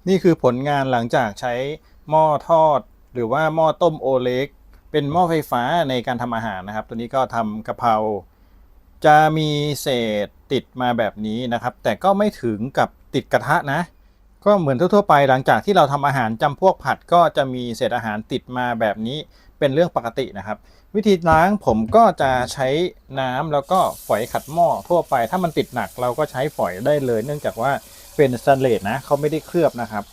นี่คือผลงานหลังจากใช้หม้อทอดหรือว่าหม้อต้มโอเล็กเป็นหม้อไฟฟ้าในการทำอาหารนะครับตัวนี้ก็ทำกะเพราจะมีเศษติดมาแบบนี้นะครับแต่ก็ไม่ถึงกับติดกระทะนะก็เหมือนทั่วๆไปหลังจากที่เราทำอาหารจำพวกผัดก็จะมีเศษอาหารติดมาแบบนี้เป็นเรื่องปกตินะครับวิธีล้างผมก็จะใช้น้ำแล้วก็ฝอยขัดหม้อทั่วไปถ้ามันติดหนักเราก็ใช้ฝอยได้เลยเนื่องจากว่าเป็นสแตนเลสนะเขาไม่ได้เคลือบนะครับ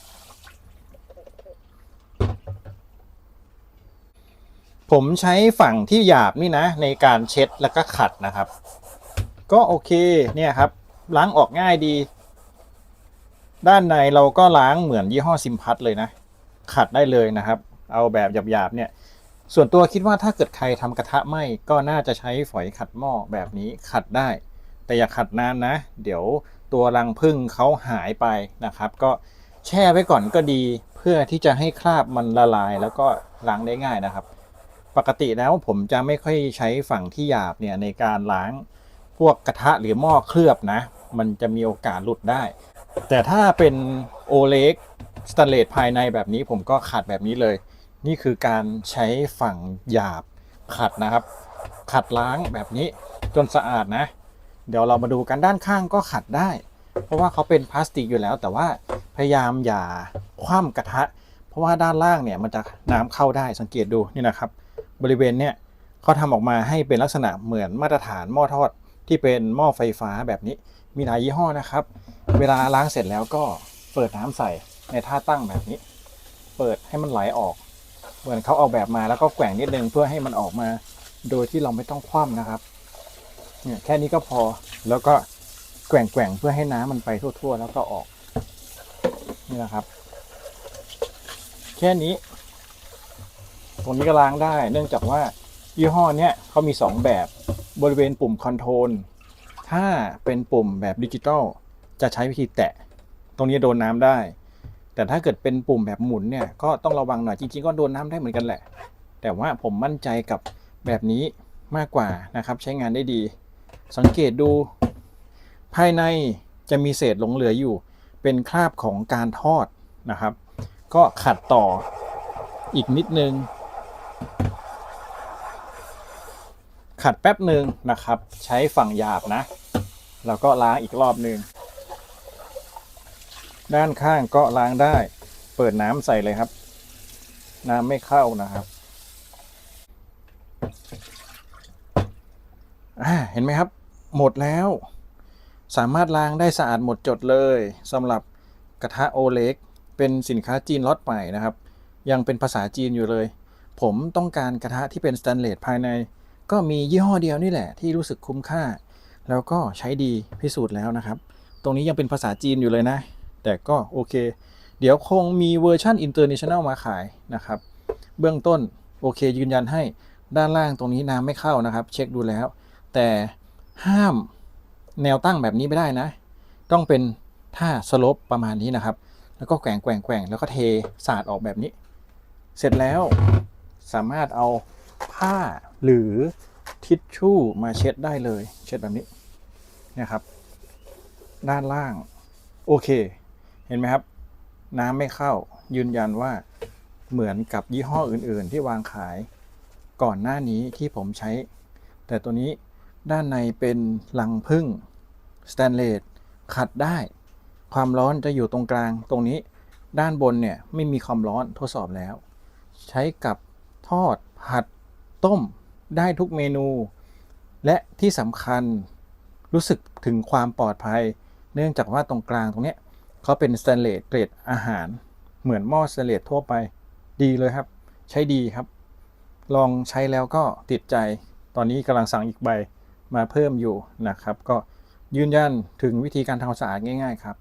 ผมใช้ฝั่งที่หยาบนี่นะในการเช็ดแล้วก็ขัดนะครับก็โอเคเนี่ยครับล้างออกง่ายดีด้านในเราก็ล้างเหมือนยี่ห้อซิมพัทเลยนะขัดได้เลยนะครับเอาแบบหยาบๆเนี่ยส่วนตัวคิดว่าถ้าเกิดใครทำกระทะไหม้ก็น่าจะใช้ฝอยขัดหม้อแบบนี้ขัดได้แต่อย่าขัดนานนะเดี๋ยวตัวรังผึ้งเขาหายไปนะครับก็แช่ไว้ก่อนก็ดีเพื่อที่จะให้คราบมันละลายแล้วก็ล้างได้ง่ายนะครับ ปกติแล้วผมจะไม่ค่อยใช้ฝั่งที่หยาบเนี่ยในการล้างพวกกระทะหรือหม้อเคลือบนะมันจะมีโอกาสหลุดได้แต่ถ้าเป็นโอเล็กสแตนเลสภายในแบบนี้ผมก็ขัดแบบนี้เลยนี่คือการใช้ฝั่งหยาบขัดนะครับขัดล้างแบบนี้จนสะอาดนะเดี๋ยวเรามาดูกันด้านข้างก็ขัดได้เพราะว่าเขาเป็นพลาสติกอยู่แล้วแต่ว่าพยายามอย่าคว่ำกระทะเพราะว่าด้านล่างเนี่ยมันจะน้ำเข้าได้สังเกตดูนี่นะครับ บริเวณเนี่ยเขาทำออกมาให้เป็นลักษณะเหมือนมาตรฐานหม้อทอดที่เป็นหม้อไฟฟ้าแบบนี้มีหลายยี่ห้อนะครับเวลาล้างเสร็จแล้วก็เปิดน้ำใส่ในท่าตั้งแบบนี้เปิดให้มันไหลออกเหมือนเขาเอาแบบมาแล้วก็แกว่งนิดนึงเพื่อให้มันออกมาโดยที่เราไม่ต้องคว่ำนะครับเนี่ยแค่นี้ก็พอแล้วก็แกว่งเพื่อให้น้ำมันไปทั่วๆแล้วก็ออกนี่นะครับแค่นี้ ตรงนี้ก็ล้างได้เนื่องจากว่ายี่ห้อเนี้ยเขามี2แบบบริเวณปุ่มคอนโทรลถ้าเป็นปุ่มแบบดิจิตอลจะใช้วิธีแตะตรงนี้โดนน้ำได้แต่ถ้าเกิดเป็นปุ่มแบบหมุนเนี่ยก็ต้องระวังหน่อยจริงๆก็โดนน้ำได้เหมือนกันแหละแต่ว่าผมมั่นใจกับแบบนี้มากกว่านะครับใช้งานได้ดีสังเกตดูภายในจะมีเศษหลงเหลืออยู่เป็นคราบของการทอดนะครับก็ขัดต่ออีกนิดนึง ขัดแป๊บหนึ่งนะครับใช้ฝั่งหยาบนะแล้วก็ล้างอีกรอบหนึ่งด้านข้างก็ล้างได้เปิดน้ำใส่เลยครับน้ำไม่เข้านะครับเห็นไหมครับหมดแล้วสามารถล้างได้สะอาดหมดจดเลยสำหรับกระทะโอเล็กเป็นสินค้าจีนล็อตใหม่นะครับยังเป็นภาษาจีนอยู่เลยผมต้องการกระทะที่เป็นสแตนเลสภายในก็มียี่ห้อเดียวนี่แหละที่รู้สึกคุ้มค่าแล้วก็ใช้ดีพิสูจน์แล้วนะครับตรงนี้ยังเป็นภาษาจีนอยู่เลยนะแต่ก็โอเคเดี๋ยวคงมีเวอร์ชัน International มาขายนะครับเบื้องต้นโอเคยืนยันให้ด้านล่างตรงนี้น้ำไม่เข้านะครับเช็คดูแล้วแต่ห้ามแนวตั้งแบบนี้ไม่ได้นะต้องเป็นท่าสโลปประมาณนี้นะครับแล้วก็แกว่งแล้วก็เทสาดออกแบบนี้เสร็จแล้วสามารถเอาผ้าหรือทิชชู่มาเช็ดได้เลยเช็ดแบบนี้นะครับด้านล่างโอเคเห็นไหมครับน้ำไม่เข้ายืนยันว่าเหมือนกับยี่ห้ออื่นๆที่วางขายก่อนหน้านี้ที่ผมใช้แต่ตัวนี้ด้านในเป็นรังผึ้งสแตนเลสขัดได้ความร้อนจะอยู่ตรงกลางตรงนี้ด้านบนเนี่ยไม่มีความร้อนทดสอบแล้วใช้กับทอดผัดต้มได้ทุกเมนูและที่สำคัญรู้สึกถึงความปลอดภัยเนื่องจากว่าตรงกลางตรงนี้เขาเป็นสแตนเลสเกรดอาหารเหมือนหม้อสแตนเลสทั่วไปดีเลยครับใช้ดีครับลองใช้แล้วก็ติดใจตอนนี้กำลังสั่งอีกใบมาเพิ่มอยู่นะครับก็ยืนยันถึงวิธีการทำความสะอาดง่ายๆครับ